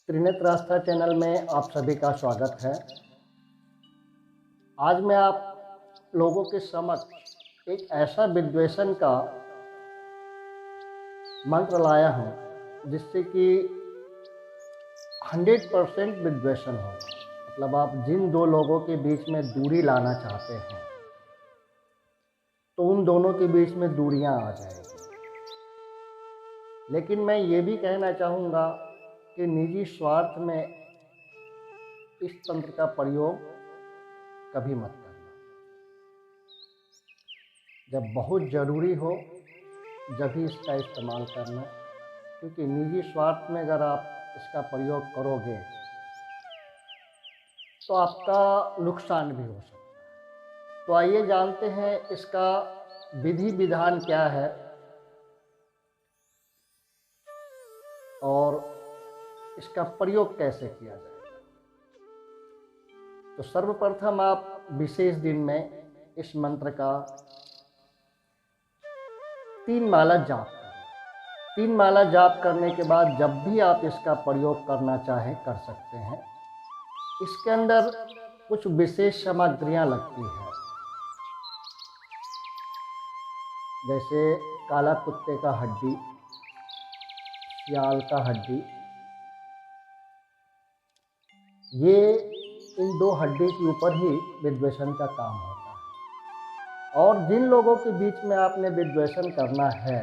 त्रिनेत्र आस्था channel में आप सभी का स्वागत है। आज मैं आप लोगों के समक्ष एक ऐसा विद्वेषण का मंत्र लाया हूँ जिससे कि 100% विद्वेषण होगा। मतलब आप जिन दो लोगों के बीच में दूरी लाना चाहते हैं तो उन दोनों के बीच में दूरियां आ जाएगी। लेकिन मैं ये भी कहना चाहूँगा कि निजी स्वार्थ में इस तंत्र का प्रयोग कभी मत करना। जब बहुत ज़रूरी हो जब ही इसका इस्तेमाल करना, क्योंकि निजी स्वार्थ में अगर आप इसका प्रयोग करोगे तो आपका नुकसान भी हो सकता है। तो आइए जानते हैं इसका विधि विधान क्या है और इसका प्रयोग कैसे किया जाएगा। तो सर्वप्रथम आप विशेष दिन में इस मंत्र का 3 माला जाप करें। 3 माला जाप करने के बाद जब भी आप इसका प्रयोग करना चाहें कर सकते हैं। इसके अंदर कुछ विशेष सामग्रियां लगती है, जैसे काला कुत्ते का हड्डी, सियाल का हड्डी। ये इन 2 हड्डी के ऊपर ही विद्वेषण का काम होता है। और जिन लोगों के बीच में आपने विद्वेषण करना है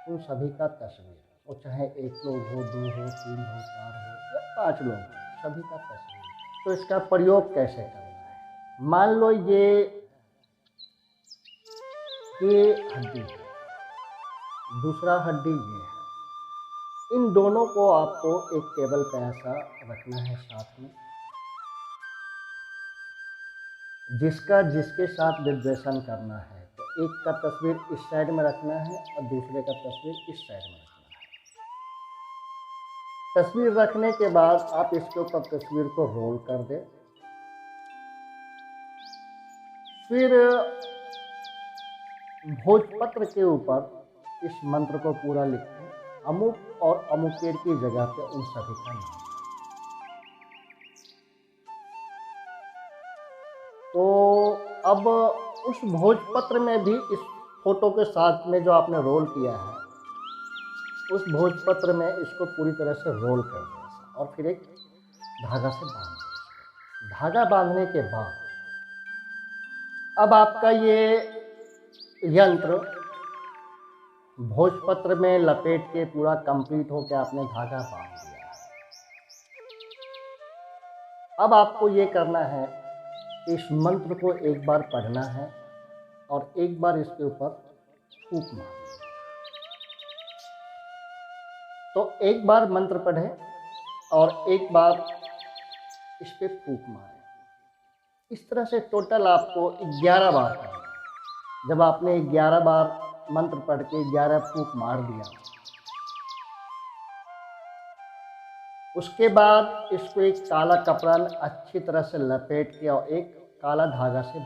उन सभी का तस्वीर, वो चाहे 1 लोग हो, 2 हो, 3 हो, 4 हो या 5 लोग, सभी का तस्वीर। तो इसका प्रयोग कैसे करना है। मान लो ये हड्डी है, दूसरा हड्डी ये है। इन दोनों को आपको एक टेबल पे ऐसा रखना है साथ में। जिसका जिसके साथ विद्वेषण करना है तो एक का तस्वीर इस साइड में रखना है और दूसरे का तस्वीर इस साइड में रखना है। तस्वीर रखने के बाद आप इसके ऊपर तस्वीर को रोल कर दें। फिर भोजपत्र के ऊपर इस मंत्र को पूरा लिखें। अमुक और अमुकेर की जगह पे उन सभी का नाम। तो अब उस भोजपत्र में भी इस फोटो के साथ में जो आपने रोल किया है उस भोजपत्र में इसको पूरी तरह से रोल कर दें और फिर एक धागा से बांध दें। धागा बांधने के बाद अब आपका ये यंत्र भोजपत्र में लपेट के पूरा कंप्लीट हो के आपने धागा बांध दिया है। अब आपको ये करना है, इस मंत्र को एक बार पढ़ना है और एक बार इसके ऊपर फूंक मारना है। तो एक बार मंत्र पढ़ें और एक बार इस पे फूंक मारें। इस तरह से टोटल आपको 11 बार करना है। जब आपने 11 बार मंत्र पढ़ के 11 फूंक मार दिया, उसके बाद इसको एक काला कपड़ा में अच्छी तरह से लपेट के और एक काला धागा से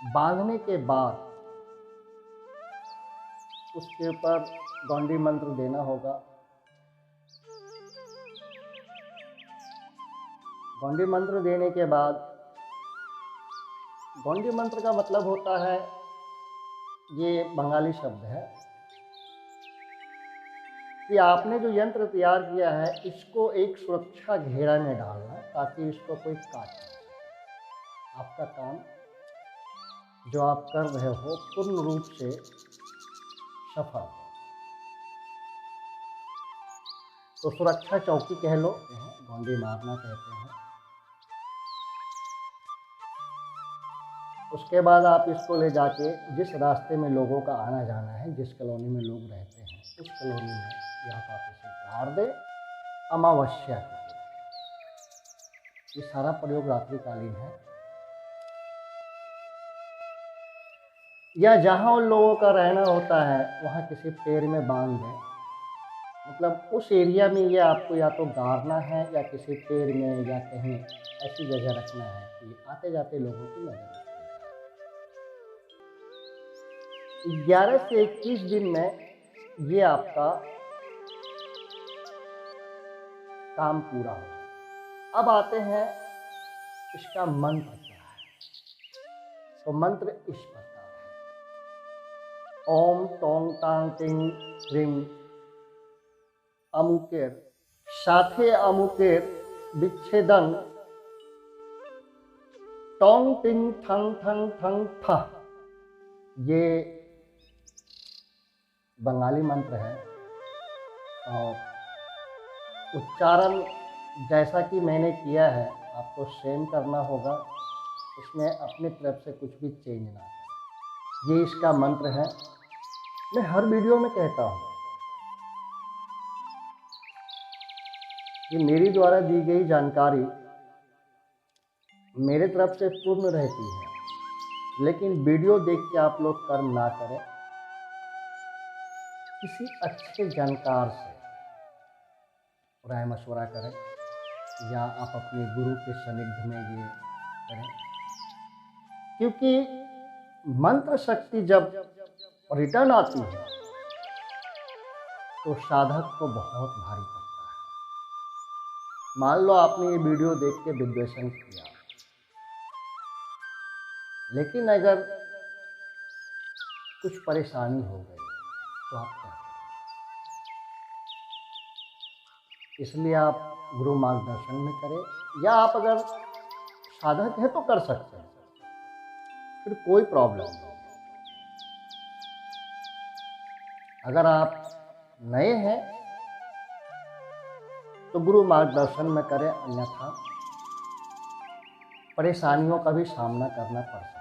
बांधने के बाद उसके ऊपर गौंडी मंत्र देना होगा। गौंडी मंत्र देने के बाद, गौंडी मंत्र का मतलब होता है, ये बंगाली शब्द है कि आपने जो यंत्र तैयार किया है इसको एक सुरक्षा घेरा में डालना ताकि इसको कोई काट ना सके। आपका काम जो आप कर रहे हो पूर्ण रूप से सफल हो। तो सुरक्षा चौकी कह लो, गौंडी मारना कहते हैं। उसके बाद आप इसको ले जाके जिस रास्ते में लोगों का आना जाना है, जिस कॉलोनी में लोग रहते हैं उस कॉलोनी में यहाँ पर आप इसे गाड़ दें अमावस्या के दिन। ये सारा प्रयोग रात्रिकालीन है। या जहाँ उन लोगों का रहना होता है वहाँ किसी पेड़ में बांध दें। मतलब उस एरिया में ये आपको या तो गाड़ना है या किसी पेड़ में या कहीं ऐसी जगह रखना है कि आते जाते लोगों की नजर। 11 से 21 दिन में ये आपका काम पूरा हो जाए। अब आते हैं इसका मंत्र क्या है। तो मंत्र इस प्रकार है। ओम टोंग टांग टिंग ह्रीं अमुकेर साथे अमुकेर विच्छेदन टोंग टिंग ठंग ठंग ठंग ठ। ये बंगाली मंत्र है और उच्चारण जैसा कि मैंने किया है आपको सेम करना होगा। इसमें अपनी तरफ से कुछ भी चेंज ना करें। ये इसका मंत्र है। मैं हर वीडियो में कहता हूँ कि मेरी द्वारा दी गई जानकारी मेरे तरफ से पूर्ण रहती है, लेकिन वीडियो देख के आप लोग कर्म ना करें। किसी अच्छे जानकार से राय मशवरा करें या आप अपने गुरु के सानिध्य में ये करें, क्योंकि मंत्र शक्ति जब रिटर्न आती है तो साधक को बहुत भारी पड़ता है। मान लो आपने ये वीडियो देख के विद्वेषण किया, लेकिन अगर कुछ परेशानी हो गई तो आप क्या करें? इसलिए आप गुरु मार्गदर्शन में करें, या आप अगर साधक है तो कर सकते हैं, फिर कोई प्रॉब्लम नहीं। अगर आप नए हैं तो गुरु मार्गदर्शन में करें, अन्यथा परेशानियों का भी सामना करना पड़ सकता है।